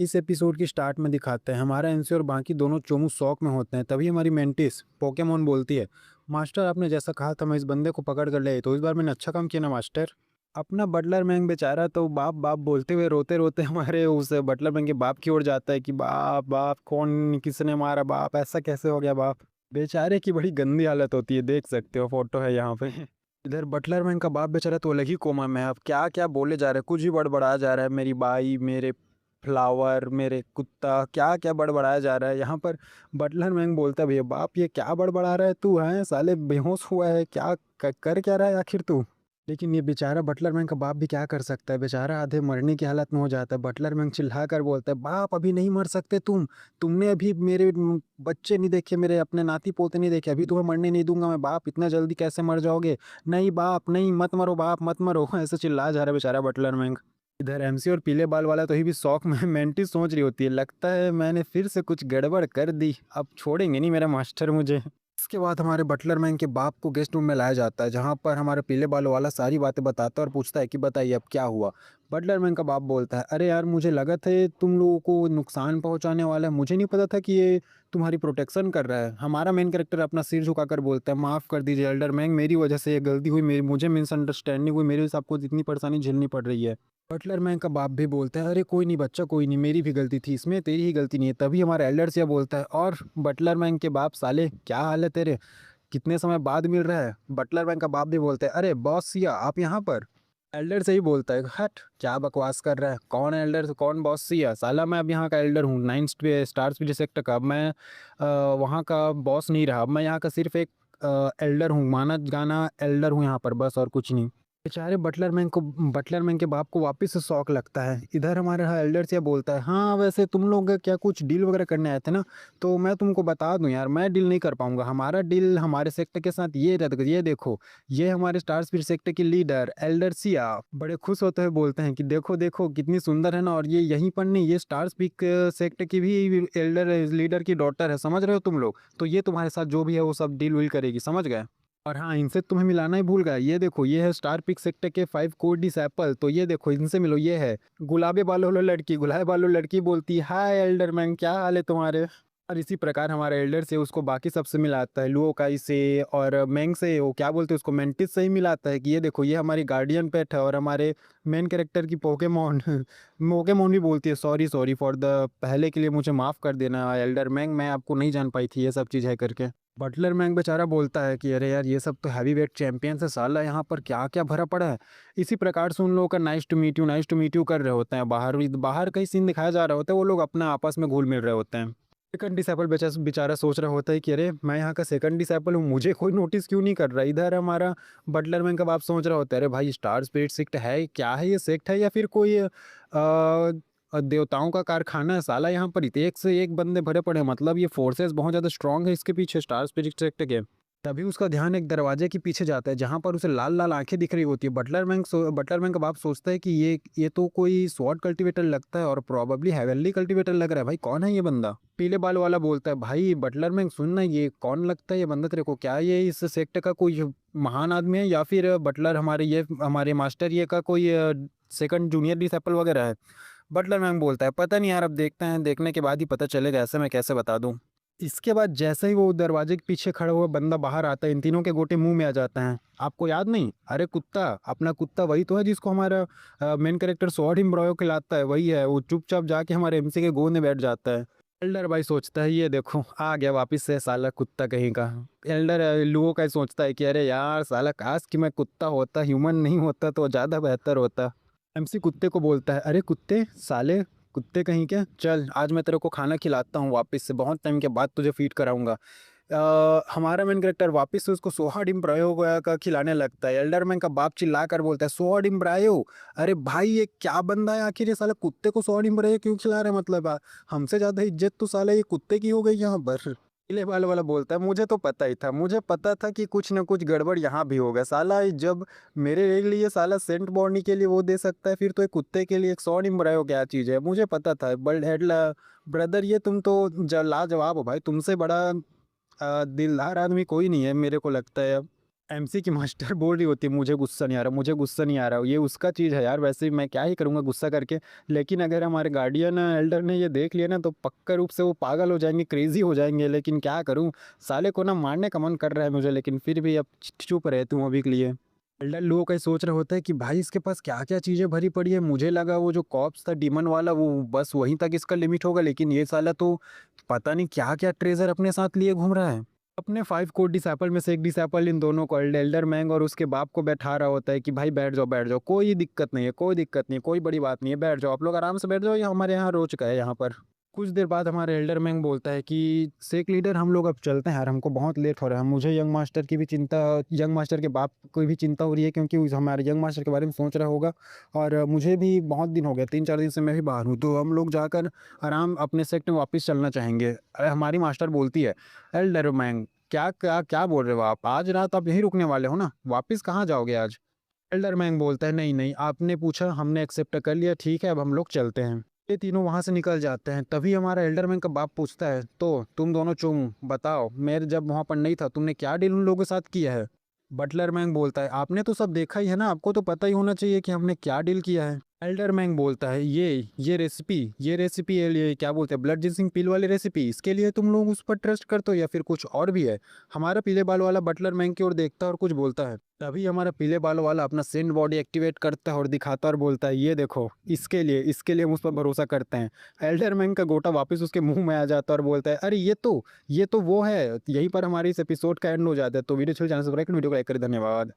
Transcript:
इस एपिसोड की स्टार्ट में दिखाते हैं हमारा एनसी और बाकी दोनों चोमू शौक में होते हैं। तभी हमारी मेंटिस पोकेमोन बोलती है, मास्टर आपने जैसा कहा था मैं इस बंदे को पकड़ कर ले, तो इस बार मैंने अच्छा काम किया ना मास्टर। अपना बटलर मैंग बेचारा तो बाप बाप बोलते हुए रोते रोते हमारे उस बटलर मैंग के बाप की ओर जाता है कि बाप बाप कौन किसने मारा, बाप ऐसा कैसे हो गया बाप। बेचारे की बड़ी गंदी हालत होती है, देख सकते हो फोटो है यहाँ पे। इधर बटलर मैन का बाप बेचारा तो अलग ही कोमा में है। अब क्या क्या बोले जा रहे हैं, कुछ भी बड़बड़ाया जा रहा है, मेरी बाई, मेरे फ्लावर, मेरे कुत्ता, क्या क्या बड़बड़ाया जा रहा है यहाँ पर। बटलर मैन बोलता है भैया बाप ये क्या बड़बड़ा रहा है तू, है साले बेहोश हुआ है क्या, कर क्या रहा है आखिर तू। लेकिन ये बेचारा बटलर मैन का बाप भी क्या कर सकता है, बेचारा आधे मरने की हालत में हो जाता है। बटलर मैन चिल्ला कर बोलता है बाप अभी नहीं मर सकते तुमने अभी मेरे बच्चे नहीं देखे, मेरे अपने नाती पोते नहीं देखे, अभी तुम्हें मरने नहीं दूंगा मैं बाप, इतना जल्दी कैसे मर जाओगे। नहीं बाप नहीं, मत मरो बाप मत मरो। ऐसे चिल्ला जा रहा है बेचारा बटलर मैन। इधर एमसी और पीले बाल वाला तो ही भी शौक में मेंटी सोच रही होती है, लगता है मैंने फिर से कुछ गड़बड़ कर दी, अब छोड़ेंगे नहीं मेरा मास्टर मुझे। इसके बाद हमारे बटलर मैन के बाप को गेस्ट रूम में लाया जाता है, जहाँ पर हमारे पीले बालों वाला सारी बातें बताता है और पूछता है कि बताइए अब क्या हुआ। बटलर मैन का बाप बोलता है अरे यार मुझे लगा था ये तुम लोगों को नुकसान पहुंचाने वाला है, मुझे नहीं पता था कि ये तुम्हारी प्रोटेक्शन कर रहा है। हमारा मेन कैरेक्टर अपना सिर झुकाकर बोलता है माफ़ कर दीजिए एल्डर मैन, मेरी वजह से ये गलती हुई, मेरी मुझे मिसअंडरस्टैंडिंग हुई, मेरे से आपको इतनी परेशानी झेलनी पड़ रही है। बटलर मैन का बाप भी बोलता है अरे कोई नहीं बच्चा कोई नहीं, मेरी भी गलती थी, इसमें तेरी ही गलती नहीं है। तभी हमारा एल्डर सिया बोलता है और बटलर मैन के बाप साले क्या हाल है तेरे, कितने समय बाद मिल रहा है। बटलर मैन का बाप भी बोलते हैं अरे बॉस सिया आप यहाँ पर। एल्डर से ही बोलता है हट क्या बकवास कर रहा है, कौन एल्डर कौन बॉस सिया, साला मैं अब यहाँ का एल्डर हूँ 9 स्टार स्पीड सेक्टर का। अब मैं वहाँ का बॉस नहीं रहा, अब मैं यहाँ का सिर्फ एक एल्डर हूँ, माना गाना एल्डर हूँ यहाँ पर, बस और कुछ नहीं। बेचारे बटलर मैन के बाप को वापस से शौक लगता है। इधर हमारा एल्डर से बोलता है हाँ वैसे तुम लोग क्या कुछ डील वगैरह करने आए थे ना, तो मैं तुमको बता दूं यार मैं डील नहीं कर पाऊंगा, हमारा डील हमारे सेक्टर के साथ ये रहता, ये देखो ये हमारे स्टार स्पीड सेक्टर की लीडर एल्डर सिया। बड़े खुश होते हुए बोलते हैं कि देखो देखो कितनी सुंदर है ना, और ये यहीं पर नहीं, ये स्टार स्पीड सेक्टर की भी एल्डर लीडर की डॉटर है, समझ रहे हो तुम लोग, तो ये तुम्हारे साथ जो भी है वो सब डील विल करेगी, समझ गए। और हाँ इनसे तुम्हें मिलाना ही भूल गया, ये देखो ये है स्टार पिक सेक्टर के 5 कोर डिसैपल, तो ये देखो इनसे मिलो, ये है गुलाबी बालों वाली लड़की। गुलाबी बालों लड़की बोलती है हाय एल्डर मैन क्या हाल है तुम्हारे। और इसी प्रकार हमारा एल्डर से उसको बाकी सबसे मिलाता है, लुओकाई से और मैंग से, वो क्या बोलते हैं उसको, मेंटिस से ही मिलाता है कि ये देखो ये हमारी गार्डियन पेट है। और हमारे मेन कैरेक्टर की पोकेमॉन पोकेमॉन भी बोलती है सॉरी सॉरी फॉर द, पहले के लिए मुझे माफ़ कर देना एल्डर मैंग, मैं आपको नहीं जान पाई थी ये सब चीज़ है करके। बटलर मैंग बेचारा बोलता है कि अरे यार ये सब तो हैवी वेट चैंपियन से, साला यहाँ पर क्या क्या भरा पड़ा है। इसी प्रकार से उन लोगों का नाइस टू मीट यू कर रहे होते हैं, बाहर बाहर कई सीन दिखाया जा रहा होता है, वो लोग अपना आपस में घुल मिल रहे होते हैं। सेकंड डिसेबल बेचारा सोच रहा होता है कि अरे मैं यहाँ का सेकंड डिसेबल हूँ, मुझे कोई नोटिस क्यों नहीं कर रहा। इधर हमारा बटलर मैन का बाप सोच रहा होता है अरे भाई स्टार स्पिरिट सेक्ट है क्या है, ये सेक्ट है या फिर कोई देवताओं का कारखाना है, साला यहाँ पर एक से एक बंदे भरे पड़े हैं, मतलब ये फोर्सेस बहुत ज़्यादा स्ट्रांग है इसके पीछे स्टार स्पिरिट सेक्ट के। तभी उसका ध्यान एक दरवाजे के पीछे जाता है जहाँ पर उसे लाल लाल आंखें दिख रही होती है। बटलर मैन का बाप सोचता है कि ये तो कोई स्वॉर्ड कल्टीवेटर लगता है और प्रॉबेबली हेवनली कल्टीवेटर लग रहा है, भाई कौन है ये बंदा। पीले बाल वाला बोलता है भाई बटलर मैन सुनना, ये कौन लगता है ये बंदा तेरे को, क्या ये इस सेक्टर का कोई महान आदमी है या फिर बटलर हमारे मास्टर ये का कोई सेकंड जूनियर डिसेपल वगैरह है। बटलर मैन बोलता है पता नहीं यार, अब देखते हैं, देखने के बाद ही पता चलेगा, ऐसे मैं कैसे बता दूं। इसके बाद जैसे ही वो दरवाजे के पीछे खड़ा हुआ बंदा बाहर आता है, इन तीनों के गोटे मुंह में आ जाते हैं। आपको याद नहीं, अरे कुत्ता, अपना कुत्ता वही तो है जिसको हमारा मेन कैरेक्टर स्वॉर्ड एम्ब्रॉयो खिलाता है, वही है। वो चुपचाप जाके हमारे एमसी के गोद में बैठ जाता है। एल्डर भाई सोचता है ये देखो आ गया वापस से साला कुत्ता कहीं का। एल्डर लुओ का ही सोचता है कि अरे यार साला काश कि मैं कुत्ता होता, ह्यूमन नहीं होता तो ज़्यादा बेहतर होता। एमसी कुत्ते को बोलता है अरे कुत्ते साले, कुत्ते कहीं के, चल आज मैं तेरे को खाना खिलाता हूँ वापस से, बहुत टाइम के बाद तुझे फीड कराऊंगा। हमारा मेन कैरेक्टर वापस से उसको सोहा डिम्ब्रायो का खिलाने लगता है। एल्डरमैन का बाप चिल्ला कर बोलता है सोहा डिम्ब्रायो, अरे भाई ये क्या बंदा है आखिर, ये साला कुत्ते को सोहा डिम्ब्रायो क्यों खिला रहे हैं, मतलब हमसे ज़्यादा इज्जत तो साला ये कुत्ते की हो गई यहाँ पर। पीले बाल वाला बोलता है मुझे तो पता ही था, मुझे पता था कि कुछ ना कुछ गड़बड़ यहाँ भी होगा, साला जब मेरे लिए साला सेंट बॉर्नी के लिए वो दे सकता है, फिर तो एक कुत्ते के लिए एक सौ निम्बरायो क्या चीज़ है, मुझे पता था। बल्ड हेडला ब्रदर ये तुम तो लाजवाब हो भाई, तुमसे बड़ा दिलदार आदमी कोई नहीं है मेरे को लगता है अब। एमसी की मास्टर बोल रही होती है मुझे गुस्सा नहीं आ रहा, मुझे गुस्सा नहीं आ रहा, ये उसका चीज़ है यार, वैसे मैं क्या ही करूँगा गुस्सा करके। लेकिन अगर हमारे गार्डियन एल्डर ने ये देख लिया ना तो पक्का रूप से वो पागल हो जाएंगे, क्रेजी हो जाएंगे। लेकिन क्या करूँ, साले को ना मारने का मन कर रहा है मुझे, लेकिन फिर भी अब चुप रहती हूँ अभी के लिए। एल्डर लोगों का ये सोच रहे होता है कि भाई इसके पास क्या क्या चीज़ें भरी पड़ी है, मुझे लगा वो जो कॉप्स था डीमन वाला वो बस वहीं तक इसका लिमिट होगा, लेकिन ये साला तो पता नहीं क्या क्या ट्रेजर अपने साथ लिए घूम रहा है। अपने 5 कोर डिसाइपल में से एक डिसाइपल इन दोनों को एल्डर मैंग और उसके बाप को बैठा रहा होता है कि भाई बैठ जाओ, कोई दिक्कत नहीं है, कोई दिक्कत नहीं है, कोई बड़ी बात नहीं है, बैठ जाओ आप लोग आराम से बैठ जाओ, ये हमारे यहाँ रोज का है यहाँ पर। कुछ देर बाद हमारे एल्डर मैंग बोलता है कि सेक लीडर हम लोग अब चलते हैं यार, हमको बहुत लेट हो रहा है, मुझे यंग मास्टर की भी चिंता, यंग मास्टर के बाप को भी चिंता हो रही है क्योंकि हमारे यंग मास्टर के बारे में सोच रहा होगा। और मुझे भी बहुत दिन हो गया, 3-4 दिन से मैं भी बाहर हूँ, तो हम लोग जाकर आराम अपने सेक्ट में वापस चलना चाहेंगे। अरे हमारी मास्टर बोलती है, एल्डर मैंग क्या क्या क्या बोल रहे हो आप, आज रात आप यहीं रुकने वाले हो ना, वापस कहाँ जाओगे आज? एल्डर मैंग बोलता है नहीं नहीं, आपने पूछा हमने एक्सेप्ट कर लिया, ठीक है अब हम लोग चलते हैं। ये तीनों वहां से निकल जाते हैं। तभी हमारा एल्डर मैंग का बाप पूछता है तो तुम दोनों चुम बताओ, मैं जब वहां पर नहीं था तुमने क्या डील उन लोगों के साथ किया है? बटलर मैंग बोलता है आपने तो सब देखा ही है ना, आपको तो पता ही होना चाहिए कि हमने क्या डील किया है। एल्डर मैंग बोलता है ये रेसिपी ये क्या बोलते हैं ब्लड जिंसिंग पिल वाली रेसिपी, इसके लिए तुम लोग उस पर ट्रस्ट करते हो या फिर कुछ और भी है? हमारा पीले बाल वाला बटलर मैंग की ओर देखता है और कुछ बोलता है। तभी हमारा पीले बालों वाला अपना सेंट बॉडी एक्टिवेट करता है और दिखाता है और बोलता है ये देखो, इसके लिए हम उस पर भरोसा करते हैं। एल्डर मैंग का गोटा वापस उसके मुंह में आ जाता है और बोलता है अरे ये तो वो है। यहीं पर हमारी इस एपिसोड का एंड हो जाता है। तो वीडियो चैनल सब्सक्राइब वीडियो को लाइक करें, धन्यवाद।